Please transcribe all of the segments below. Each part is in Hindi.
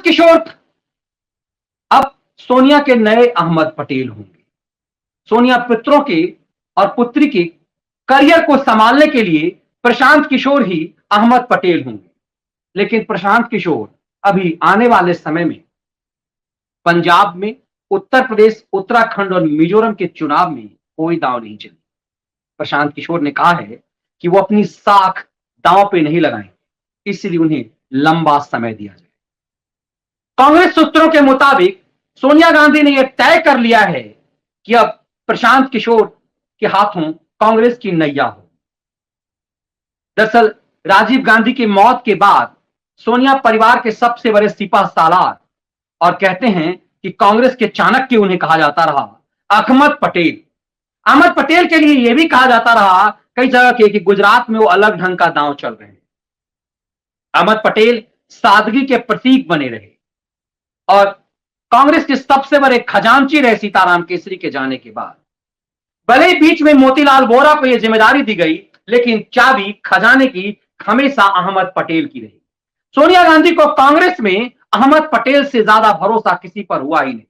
किशोर अब सोनिया के नए अहमद पटेल होंगे। सोनिया पुत्रों के और पुत्री के करियर को संभालने के लिए प्रशांत किशोर ही अहमद पटेल होंगे। लेकिन प्रशांत किशोर अभी आने वाले समय में पंजाब में, उत्तर प्रदेश, उत्तराखंड और मिजोरम के चुनाव में कोई दांव नहीं चली। प्रशांत किशोर ने कहा है कि वो अपनी साख दांव पे नहीं लगाएंगे, इसलिए उन्हें लंबा समय दिया जाए। कांग्रेस सूत्रों के मुताबिक सोनिया गांधी ने यह तय कर लिया है कि अब प्रशांत किशोर के हाथों कांग्रेस की नैया हो। दरअसल राजीव गांधी की मौत के बाद सोनिया परिवार के सबसे बड़े सिपह सालार और कहते हैं कि कांग्रेस के चाणक्य उन्हें कहा जाता रहा अहमद पटेल। अहमद पटेल के लिए यह भी कहा जाता रहा कई जगह के कि गुजरात में वो अलग ढंग का दांव चल रहे हैं। अहमद पटेल सादगी के प्रतीक बने रहे और कांग्रेस के सबसे बड़े खजांची रहे सीताराम केसरी के जाने के बाद। भले ही बीच में मोतीलाल वोरा को यह जिम्मेदारी दी गई, लेकिन चाबी खजाने की हमेशा अहमद पटेल की रही। सोनिया गांधी को कांग्रेस में अहमद पटेल से ज्यादा भरोसा किसी पर हुआ ही नहीं।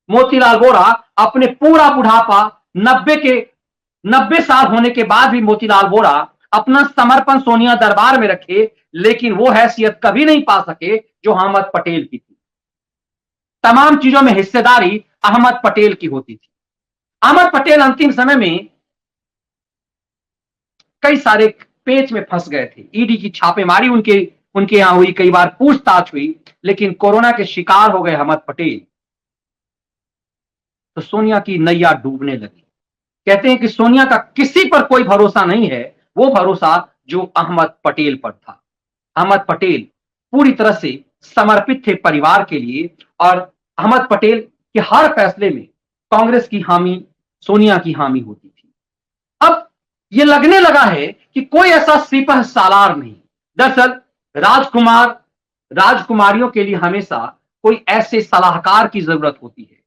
मोतीलाल वोरा अपने पूरा बुढ़ापा 90 साल होने के बाद भी मोतीलाल वोरा अपना समर्पण सोनिया दरबार में रखे, लेकिन वो हैसियत कभी नहीं पा सके जो अहमद पटेल की थी। तमाम चीजों में हिस्सेदारी अहमद पटेल की होती थी। अहमद पटेल अंतिम समय में कई सारे पेच में फंस गए थे। ईडी की छापेमारी उनके यहां हुई, कई बार पूछताछ हुई, लेकिन कोरोना के शिकार हो गए अहमद पटेल तो सोनिया की नैया डूबने लगी। कहते हैं कि सोनिया का किसी पर कोई भरोसा नहीं है, वो भरोसा जो अहमद पटेल पर था। अहमद पटेल पूरी तरह से समर्पित थे परिवार के लिए और अहमद पटेल के हर फैसले में कांग्रेस की हामी, सोनिया की हामी होती थी। अब यह लगने लगा है कि कोई ऐसा सिपह सालार नहीं। दरअसल राजकुमारियों के लिए हमेशा कोई ऐसे सलाहकार की जरूरत होती है,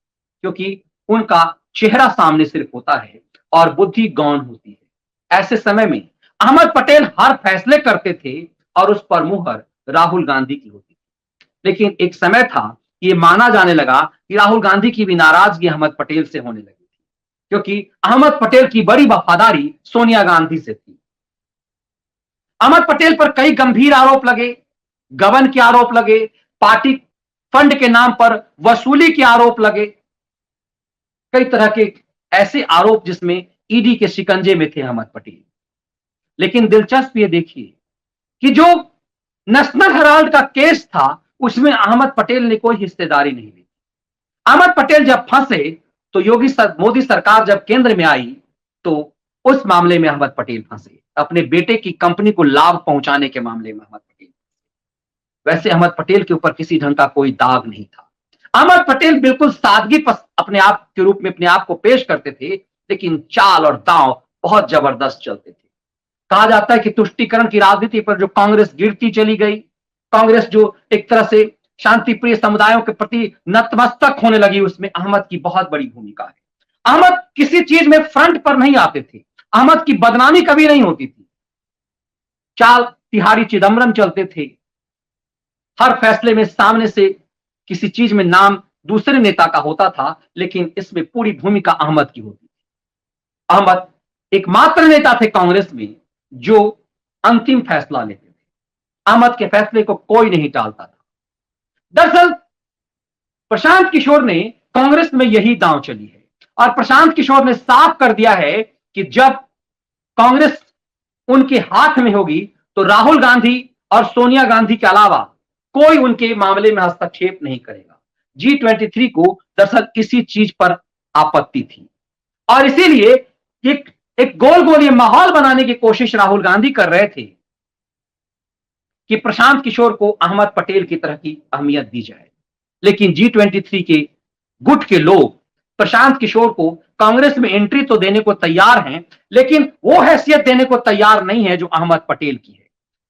क्योंकि उनका चेहरा सामने सिर्फ होता है और बुद्धि गौण होती है। ऐसे समय में अहमद पटेल हर फैसले करते थे और उस पर मुहर राहुल गांधी की होती थी। लेकिन एक समय था कि यह माना जाने लगा कि राहुल गांधी की भी नाराजगी अहमद पटेल से होने लगी थी, क्योंकि अहमद पटेल की बड़ी वफादारी सोनिया गांधी से थी। अहमद पटेल पर कई गंभीर आरोप लगे, गबन के आरोप लगे, पार्टी फंड के नाम पर वसूली के आरोप लगे, कई तरह के ऐसे आरोप जिसमें ईडी के शिकंजे में थे अहमद पटेल। लेकिन दिलचस्प ये देखिए कि जो नेशनल हेराल्ड का केस था उसमें अहमद पटेल ने कोई हिस्सेदारी नहीं ली। अहमद पटेल जब फंसे तो मोदी सरकार जब केंद्र में आई तो उस मामले में अहमद पटेल फंसे, अपने बेटे की कंपनी को लाभ पहुंचाने के मामले में अहमद पटेल। वैसे अहमद पटेल के ऊपर किसी ढंग का कोई दाग नहीं था। अहमद पटेल बिल्कुल सादगी अपने आप के रूप में अपने आप को पेश करते थे, लेकिन चाल और दांव बहुत जबरदस्त चलते थे। कहा जाता है कि तुष्टीकरण की राजनीति पर जो कांग्रेस गिरती चली गई, कांग्रेस जो एक तरह से शांति प्रिय समुदायों के प्रति नतमस्तक होने लगी, उसमें अहमद की बहुत बड़ी भूमिका है। अहमद किसी चीज में फ्रंट पर नहीं आते थे, अहमद की बदनामी कभी नहीं होती थी। चाल तिहारी चिदम्बरम चलते थे, हर फैसले में सामने से किसी चीज में नाम दूसरे नेता का होता था, लेकिन इसमें पूरी भूमिका अहमद की होती थी। अहमद एकमात्र नेता थे कांग्रेस में जो अंतिम फैसला लेते थे। अहमद के फैसले को कोई नहीं टालता था। दरअसल प्रशांत किशोर ने कांग्रेस में यही दांव चली है और प्रशांत किशोर ने साफ कर दिया है कि जब कांग्रेस उनके हाथ में होगी तो राहुल गांधी और सोनिया गांधी के अलावा कोई उनके मामले में हस्तक्षेप नहीं करेगा। G23 को दरअसल इसी चीज पर आपत्ति थी और इसीलिए एक गोल गोल ये माहौल बनाने की कोशिश राहुल गांधी कर रहे थे कि प्रशांत किशोर को अहमद पटेल की तरह की अहमियत दी जाए। लेकिन G23 के गुट के लोग प्रशांत किशोर को कांग्रेस में एंट्री तो देने को तैयार हैं, लेकिन वो हैसियत देने को तैयार नहीं है जो अहमद पटेल की है,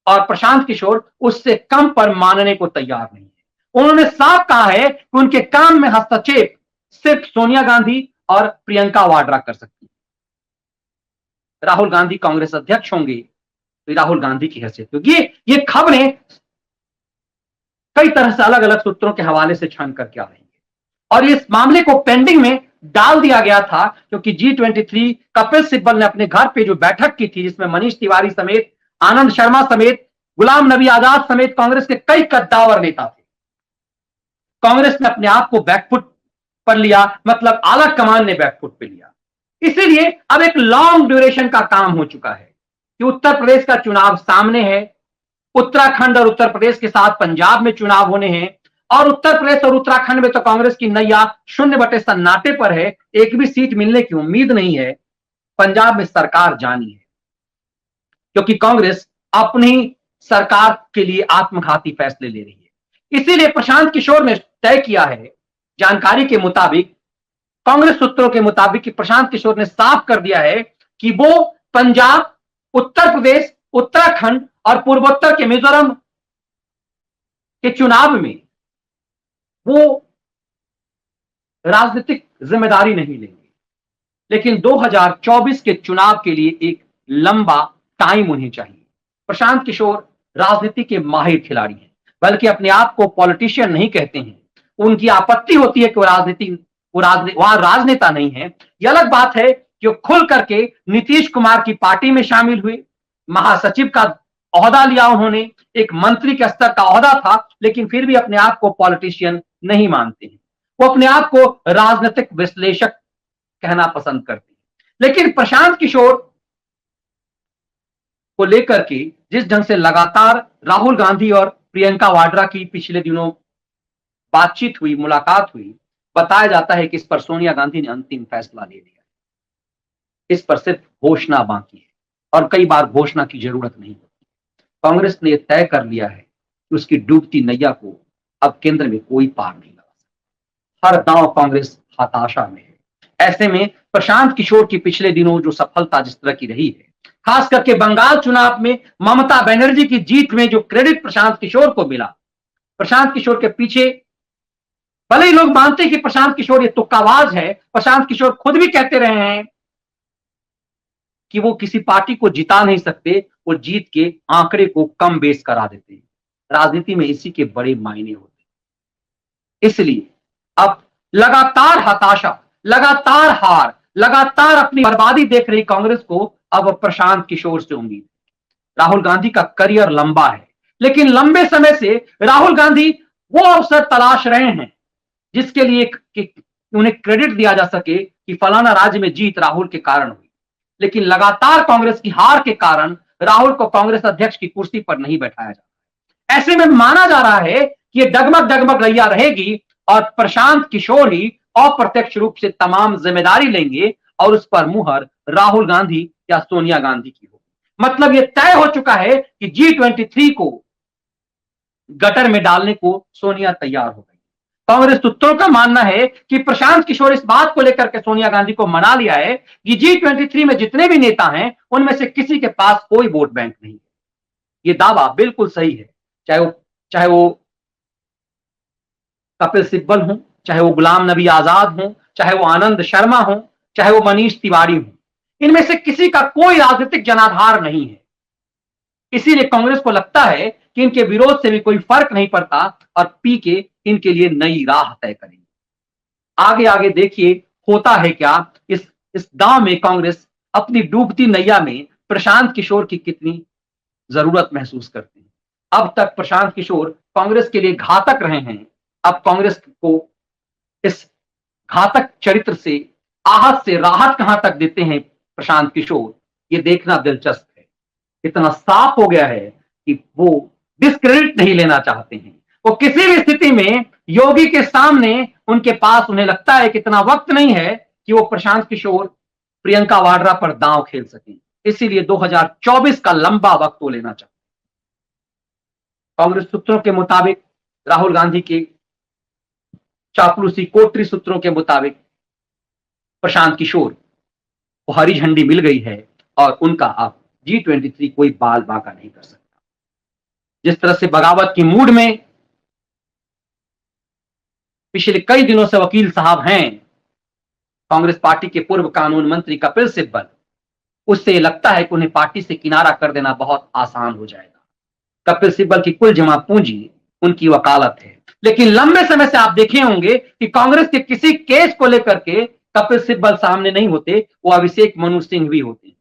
और प्रशांत किशोर उससे कम पर मानने को तैयार नहीं है। उन्होंने साफ कहा है कि उनके काम में हस्तक्षेप सिर्फ सोनिया गांधी और प्रियंका वाड्रा कर सकती है। राहुल गांधी कांग्रेस अध्यक्ष होंगे तो राहुल गांधी की हैसियत होगी। ये खबरें कई तरह से अलग अलग सूत्रों के हवाले से छान करके आ रही है। और इस मामले को पेंडिंग में डाल दिया गया था क्योंकि G23 कपिल सिब्बल ने अपने घर पे जो बैठक की थी, जिसमें मनीष तिवारी समेत, आनंद शर्मा समेत, गुलाम नबी आजाद समेत कांग्रेस के कई कद्दावर नेता थे। कांग्रेस ने अपने आप को बैकफुट पर लिया, मतलब आला कमान ने बैकफुट पे लिया। इसीलिए अब एक लॉन्ग ड्यूरेशन का काम हो चुका है कि उत्तर प्रदेश का चुनाव सामने है, उत्तराखंड और उत्तर प्रदेश के साथ पंजाब में चुनाव होने हैं, और उत्तर प्रदेश और उत्तराखंड में तो कांग्रेस की नैया 0/सन्नाटे पर है, एक भी सीट मिलने की उम्मीद नहीं है। पंजाब में सरकार जानी है क्योंकि कांग्रेस अपनी सरकार के लिए आत्मघाती फैसले ले रही है। इसीलिए प्रशांत किशोर ने तय किया है, जानकारी के मुताबिक, कांग्रेस सूत्रों के मुताबिक, कि प्रशांत किशोर ने साफ कर दिया है कि वो पंजाब, उत्तर प्रदेश, उत्तराखंड और पूर्वोत्तर के मिजोरम के चुनाव में वो राजनीतिक जिम्मेदारी नहीं लेंगे, लेकिन 2024 के चुनाव के लिए एक लंबा टाइम उन्हें चाहिए। प्रशांत किशोर राजनीति के माहिर खिलाड़ी हैं, बल्कि अपने आप को पॉलिटिशियन नहीं कहते हैं। उनकी आपत्ति होती है कि वहां राजनेता नहीं है। यह अलग बात है कि वो खुल करके नीतीश कुमार की पार्टी में शामिल हुए, महासचिव का ओहदा लिया उन्होंने, एक मंत्री के स्तर का ओहदा था, लेकिन फिर भी अपने आप को पॉलिटिशियन नहीं मानते हैं। वो अपने आप को राजनीतिक विश्लेषक कहना पसंद करते हैं। लेकिन प्रशांत किशोर को लेकर के जिस ढंग से लगातार राहुल गांधी और प्रियंका वाड्रा की पिछले दिनों बातचीत हुई, मुलाकात हुई, बताया जाता है कि इस पर सोनिया गांधी ने अंतिम फैसला ले लिया। इस पर सिर्फ घोषणा बाकी है, और कई बार घोषणा की जरूरत नहीं होती। कांग्रेस ने तय कर लिया है कि उसकी डूबती नैया को अब केंद्र में कोई पार नहीं लगा सकता। हर दांव कांग्रेस हताशा में है। ऐसे में प्रशांत किशोर की पिछले दिनों जो सफलता जिस तरह की रही है, खास करके बंगाल चुनाव में ममता बनर्जी की जीत में जो क्रेडिट प्रशांत किशोर को मिला, प्रशांत किशोर के पीछे, भले ही लोग मानते हैं कि प्रशांत किशोर ये तुक्काबाज है, प्रशांत किशोर खुद भी कहते रहे हैं कि वो किसी पार्टी को जिता नहीं सकते, वो जीत के आंकड़े को कम बेस करा देते हैं। राजनीति में इसी के बड़े मायने होते हैं। इसलिए अब लगातार हताशा, लगातार हार, लगातार अपनी बर्बादी देख रही कांग्रेस को अब प्रशांत किशोर से उम्मीद। राहुल गांधी का करियर लंबा है, लेकिन लंबे समय से राहुल गांधी वो अवसर तलाश रहे हैं जिसके लिए उन्हें क्रेडिट दिया जा सके कि फलाना राज्य में जीत राहुल के कारण हुई। लेकिन लगातार कांग्रेस की हार के कारण राहुल को कांग्रेस अध्यक्ष की कुर्सी पर नहीं बैठाया जा। ऐसे में माना जा रहा है कि ये डगमग डगमग रैया रहेगी और प्रशांत किशोर ही अप्रत्यक्ष रूप से तमाम जिम्मेदारी लेंगे, और उस पर मुहर राहुल गांधी या सोनिया गांधी की होगी। मतलब ये तय हो चुका है कि G23 को गटर में डालने को सोनिया तैयार हो गई। कांग्रेस सूत्रों का मानना है कि प्रशांत किशोर इस बात को लेकर के सोनिया गांधी को मना लिया है कि G23 में जितने भी नेता हैं उनमें से किसी के पास कोई वोट बैंक नहीं है। ये दावा बिल्कुल सही है, चाहे वो कपिल सिब्बल हो, चाहे वो गुलाम नबी आजाद हो, चाहे वो आनंद शर्मा हो, चाहे वो मनीष तिवारी हो, इनमें से किसी का कोई राजनीतिक जनाधार नहीं है। इसीलिए कांग्रेस को लगता है कि इनके विरोध से भी कोई फर्क नहीं पड़ता और पी के इनके लिए नई राह तय करेंगे। आगे आगे देखिए होता है क्या। इस दांव में कांग्रेस अपनी डूबती नैया में प्रशांत किशोर की कितनी जरूरत महसूस करते हैं। अब तक प्रशांत किशोर कांग्रेस के लिए घातक रहे हैं। अब कांग्रेस को इस घातक चरित्र से, आहत से राहत कहां तक देते हैं प्रशांत किशोर, ये देखना दिलचस्प है। इतना साफ हो गया है कि वो डिस्क्रेडिट नहीं लेना चाहते हैं। वो किसी भी स्थिति में योगी के सामने उनके पास, उन्हें लगता है कि इतना वक्त नहीं है कि वो प्रशांत किशोर, प्रियंका वाड्रा पर दांव खेल सकें। इसीलिए 2024 का लंबा वक्त वो लेना चाहते हैं। कांग्रेस सूत्रों के मुताबिक, राहुल गांधी के चापलूसी कोटरी सूत्रों के मुताबिक, प्रशांत किशोर को हरी झंडी मिल गई है और उनका अब G23 कोई बाल बांका नहीं कर सकता। जिस तरह से बगावत की मूड में पिछले कई दिनों से वकील साहब हैं कांग्रेस पार्टी के पूर्व कानून मंत्री कपिल सिब्बल, उससे लगता है कि उन्हें पार्टी से किनारा कर देना बहुत आसान हो जाएगा। कपिल सिब्बल की कुल जमा पूंजी उनकी वकालत है। लेकिन लंबे समय से आप देखे होंगे कि कांग्रेस के किसी केस को लेकर के कपिल सिब्बल सामने नहीं होते, वो अभिषेक मनु सिंह भी होते हैं।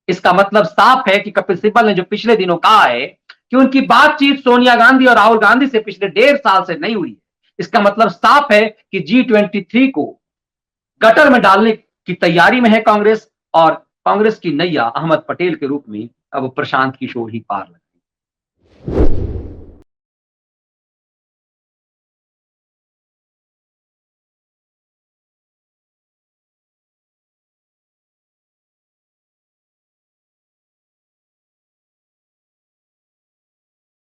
इसका मतलब साफ है कि कपिल सिब्बल ने जो पिछले दिनों कहा है कि उनकी बातचीत सोनिया गांधी और राहुल गांधी से पिछले 1.5 साल से नहीं हुई, इसका मतलब साफ है कि G23 को गटर में डालने की तैयारी में है कांग्रेस, और कांग्रेस की नैया अहमद पटेल के रूप में अब प्रशांत किशोर ही पार लगी।